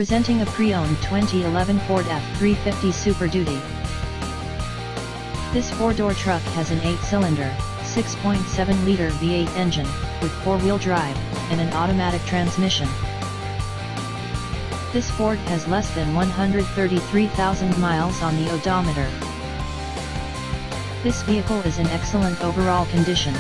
Presenting a pre-owned 2011 Ford F-350 Super Duty. This four-door truck has an 8-cylinder, 6.7-liter V8 engine, with four-wheel drive, and an automatic transmission. This Ford has less than 133,000 miles on the odometer. This vehicle is in excellent overall condition.